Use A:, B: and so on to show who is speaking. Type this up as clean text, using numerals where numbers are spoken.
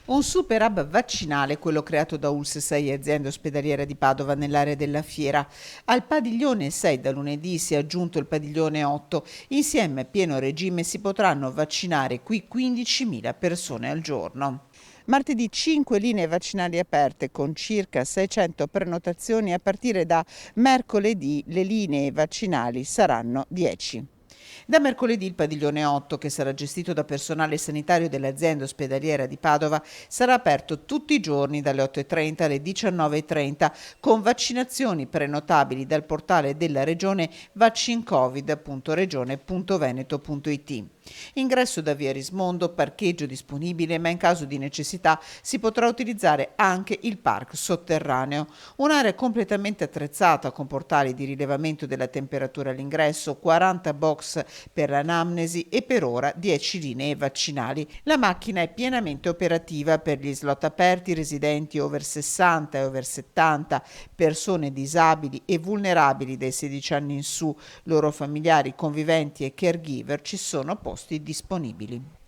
A: Un super hub vaccinale, quello creato da ULSS 6 aziende ospedaliere di Padova nell'area della fiera. Al padiglione 6 da lunedì si è aggiunto il padiglione 8. Insieme a pieno regime si potranno vaccinare qui 15.000 persone al giorno. Martedì 5 linee vaccinali aperte con circa 600 prenotazioni. A partire da mercoledì le linee vaccinali saranno 10. Da mercoledì il padiglione 8, che sarà gestito da personale sanitario dell'azienda ospedaliera di Padova, sarà aperto tutti i giorni dalle 8.30 alle 19.30 con vaccinazioni prenotabili dal portale della regione vaccincovid.regione.veneto.it. Ingresso da via Rismondo, parcheggio disponibile, ma in caso di necessità si potrà utilizzare anche il park sotterraneo. Un'area completamente attrezzata con portali di rilevamento della temperatura all'ingresso, 40 box per l'anamnesi e per ora 10 linee vaccinali. La macchina è pienamente operativa per gli slot aperti, residenti over 60 e over 70, persone disabili e vulnerabili dai 16 anni in su, loro familiari, conviventi e caregiver. Ci sono posti disponibili.